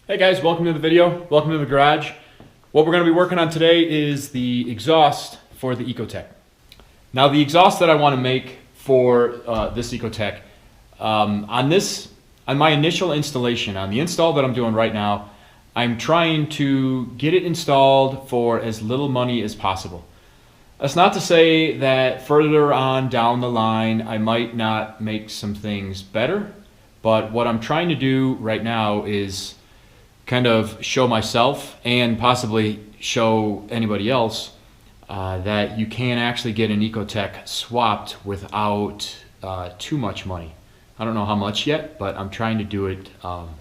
Hey guys, welcome to the video. Welcome to the garage. What we're going to be working on today is the exhaust for the Ecotec. Now the exhaust that I want to make for this Ecotec, on my initial installation, on the install that I'm doing right now, I'm trying to get it installed for as little money as possible. That's not to say that further on down the line I might not make some things better, but what I'm trying to do right now is kind of show myself and possibly show anybody else that you can actually get an Ecotec swapped without too much money. I don't know how much yet, but I'm trying to do it on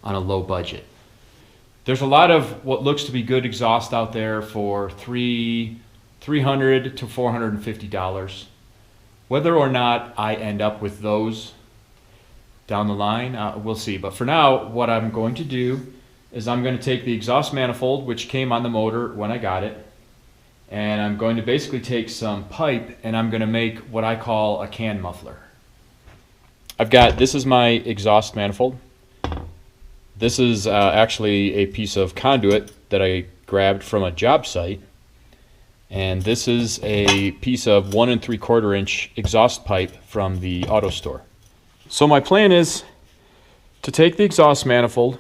a low budget. There's a lot of what looks to be good exhaust out there for $300 to $450. Whether or not I end up with those down the line, we'll see. But for now, what I'm going to do is I'm going to take the exhaust manifold, which came on the motor when I got it, and I'm going to basically take some pipe and I'm going to make what I call a can muffler. This is my exhaust manifold. This is actually a piece of conduit that I grabbed from a job site, and this is a piece of 1 3/4 inch exhaust pipe from the auto store. So my plan is to take the exhaust manifold.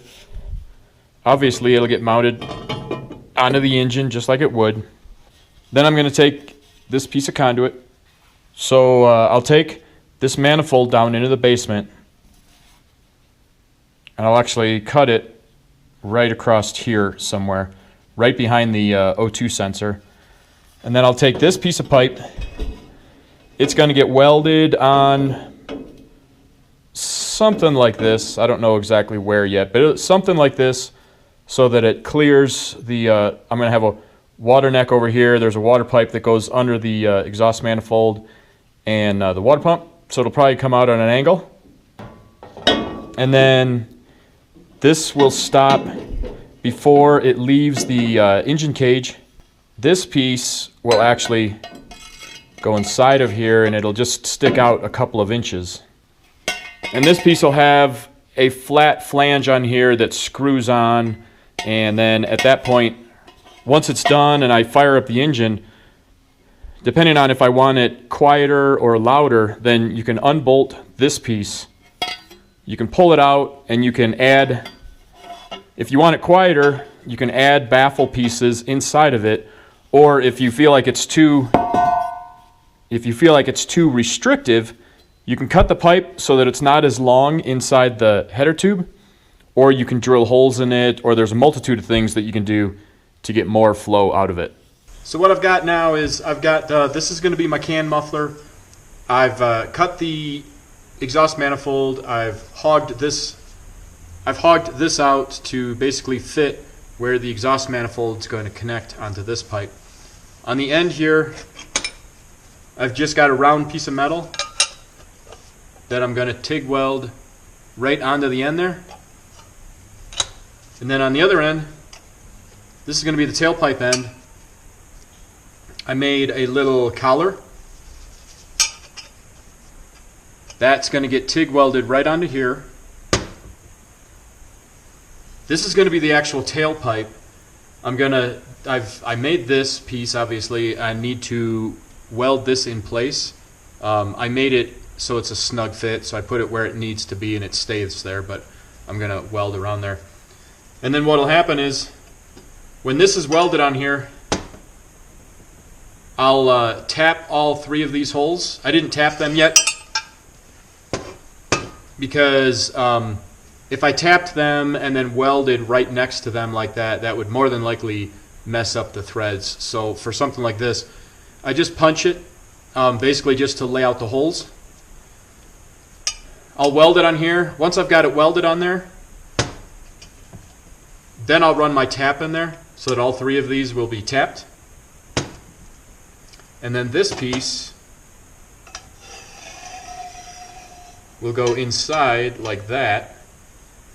Obviously it'll get mounted onto the engine just like it would. Then I'm going to take this piece of conduit. So I'll take this manifold down into the basement, and I'll actually cut it right across here somewhere, right behind the O2 sensor. And then I'll take this piece of pipe. It's going to get welded on something like this. I don't know exactly where yet, but it's something like this so that it clears the, I'm going to have a water neck over here. There's a water pipe that goes under the exhaust manifold and the water pump. So it'll probably come out on an angle. And then this will stop before it leaves the engine cage. This piece will actually go inside of here and it'll just stick out a couple of inches. And this piece will have a flat flange on here that screws on, and then at that point, once it's done and I fire up the engine, depending on if I want it quieter or louder, then you can unbolt this piece. You can pull it out and you can add, if you want it quieter, you can add baffle pieces inside of it, or if you feel like it's too restrictive, you can cut the pipe so that it's not as long inside the header tube, or you can drill holes in it, or there's a multitude of things that you can do to get more flow out of it. So what I've got now is this is going to be my can muffler. I've cut the exhaust manifold. I've hogged this out to basically fit where the exhaust manifold is going to connect onto this pipe. On the end here, I've just got a round piece of metal that I'm going to TIG weld right onto the end there. And then on the other end, this is going to be the tailpipe end. I made a little collar. That's going to get TIG welded right onto here. This is going to be the actual tailpipe. I made this piece, obviously. I need to weld this in place. I made it so it's a snug fit, so I put it where it needs to be and it stays there, but I'm going to weld around there. And then what will happen is, when this is welded on here, I'll tap all 3 of these holes. I didn't tap them yet because if I tapped them and then welded right next to them like that, that would more than likely mess up the threads. So for something like this, I just punch it, basically just to lay out the holes. I'll weld it on here. Once I've got it welded on there, then I'll run my tap in there so that all 3 of these will be tapped. And then this piece will go inside like that,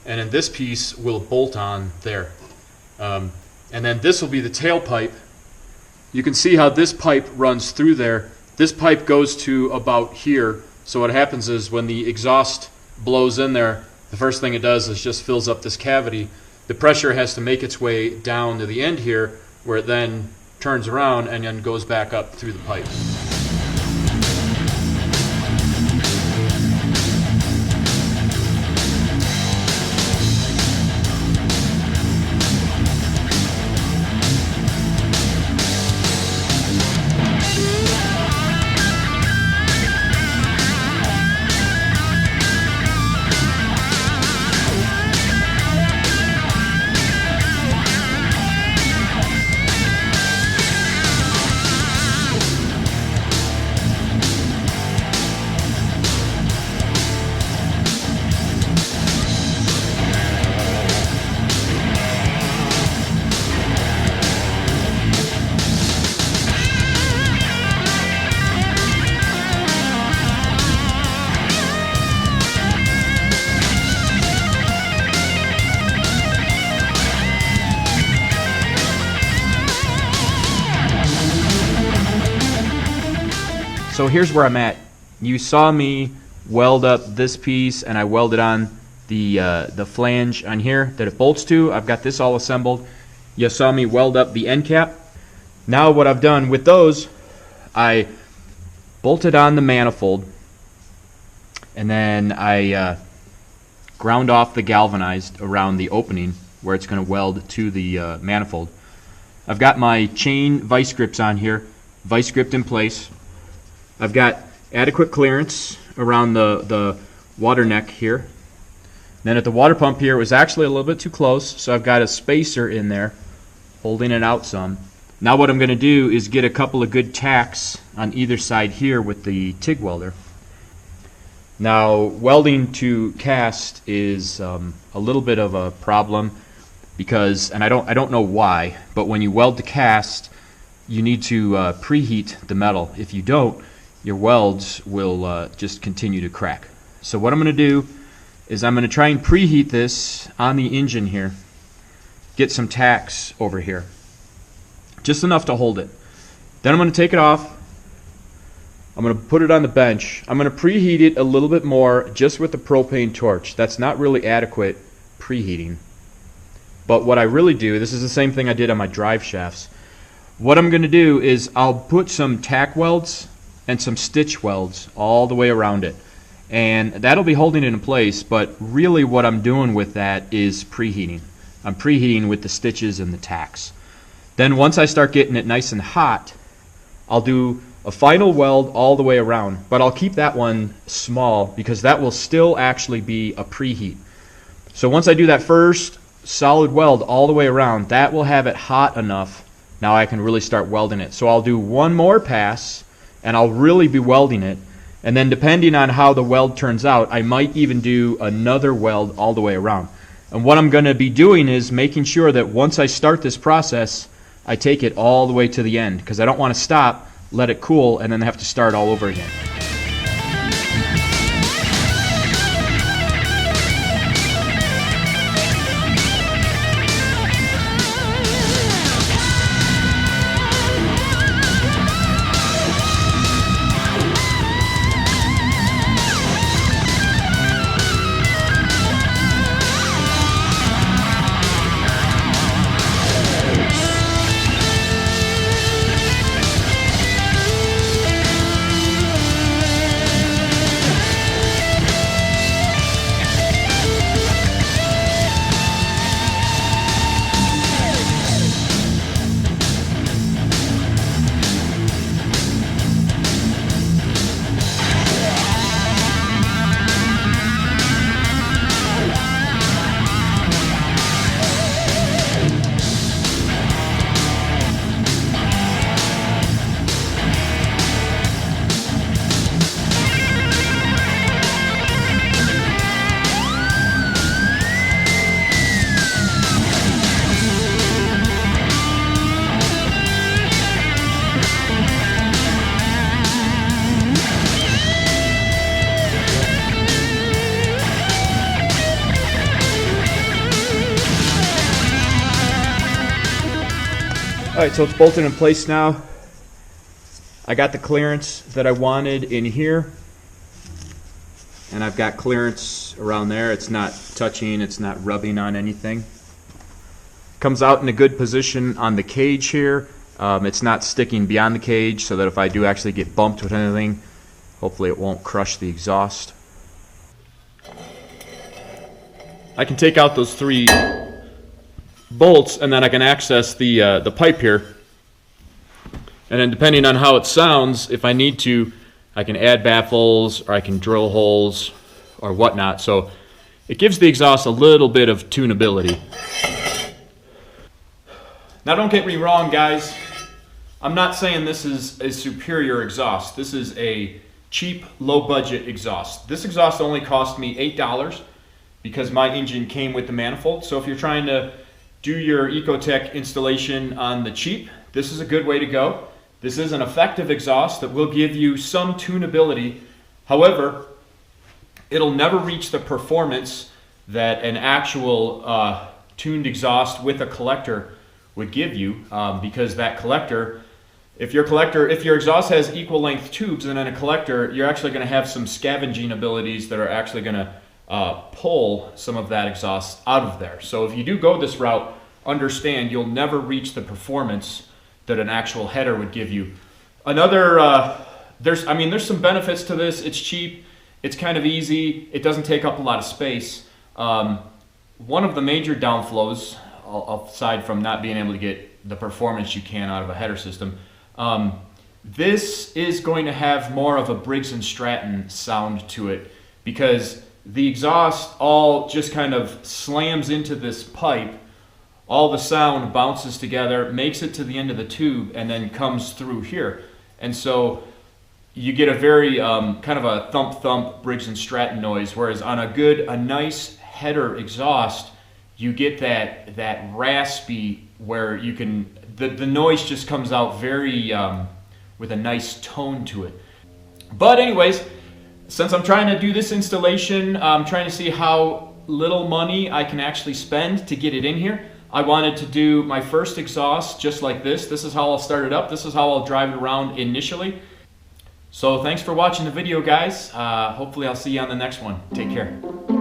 and then this piece will bolt on there. And then this will be the tailpipe. You can see how this pipe runs through there. This pipe goes to about here. So what happens is when the exhaust blows in there, the first thing it does is just fills up this cavity. the pressure has to make its way down to the end here, where it then turns around and then goes back up through the pipe. So here's where I'm at. You saw me weld up this piece, and I welded on the flange on here that it bolts to. I've got this all assembled. You saw me weld up the end cap. Now what I've done with those, I bolted on the manifold, and then I ground off the galvanized around the opening where it's going to weld to the manifold. I've got my chain vice grips on here, vice gripped in place. I've got adequate clearance around the water neck here. Then at the water pump here, it was actually a little bit too close, so I've got a spacer in there holding it out some. Now what I'm going to do is get a couple of good tacks on either side here with the TIG welder. Now welding to cast is a little bit of a problem because, and I don't know why, but when you weld to cast, you need to preheat the metal. If you don't, your welds will just continue to crack. So what I'm going to do is I'm going to try and preheat this on the engine here, get some tacks over here, just enough to hold it. Then I'm going to take it off. I'm going to put it on the bench. I'm going to preheat it a little bit more just with the propane torch. That's not really adequate preheating. But what I really do, this is the same thing I did on my drive shafts. What I'm going to do is I'll put some tack welds and some stitch welds all the way around it. And that'll be holding it in place, but really what I'm doing with that is preheating. I'm preheating with the stitches and the tacks. Then once I start getting it nice and hot, I'll do a final weld all the way around, but I'll keep that one small because that will still actually be a preheat. So once I do that first solid weld all the way around, that will have it hot enough. Now I can really start welding it. So I'll do one more pass and I'll really be welding it. And then depending on how the weld turns out, I might even do another weld all the way around. And what I'm going to be doing is making sure that once I start this process, I take it all the way to the end because I don't want to stop, let it cool, and then have to start all over again. Alright, so it's bolted in place now. I got the clearance that I wanted in here, and I've got clearance around there. It's not touching, it's not rubbing on anything. Comes out in a good position on the cage here. It's not sticking beyond the cage, so that if I do actually get bumped with anything, hopefully it won't crush the exhaust. I can take out those 3 bolts, and then I can access the pipe here. And then depending on how it sounds, if I need to, I can add baffles or I can drill holes or whatnot. So it gives the exhaust a little bit of tunability. Now don't get me wrong, guys. I'm not saying this is a superior exhaust. This is a cheap, low-budget exhaust. This exhaust only cost me $8 because my engine came with the manifold. So if you're trying to do your Ecotec installation on the cheap, this is a good way to go. This is an effective exhaust that will give you some tunability. However, it'll never reach the performance that an actual tuned exhaust with a collector would give you, because that collector, if your exhaust has equal length tubes and then a collector, you're actually going to have some scavenging abilities that are actually going to pull some of that exhaust out of there. So if you do go this route, understand you'll never reach the performance that an actual header would give you. Another, there's some benefits to this. It's cheap, it's kind of easy, it doesn't take up a lot of space. One of the major downflows, aside from not being able to get the performance you can out of a header system, this is going to have more of a Briggs & Stratton sound to it, because the exhaust all just kind of slams into this pipe. All the sound bounces together, makes it to the end of the tube, and then comes through here. And so you get a very kind of a thump-thump Briggs & Stratton noise, whereas on a nice header exhaust, you get that raspy, where you can, the noise just comes out very, with a nice tone to it. But anyways, since I'm trying to do this installation, I'm trying to see how little money I can actually spend to get it in here. I wanted to do my first exhaust just like this. This is how I'll start it up. This is how I'll drive it around initially. So thanks for watching the video, guys. Hopefully I'll see you on the next one. Take care.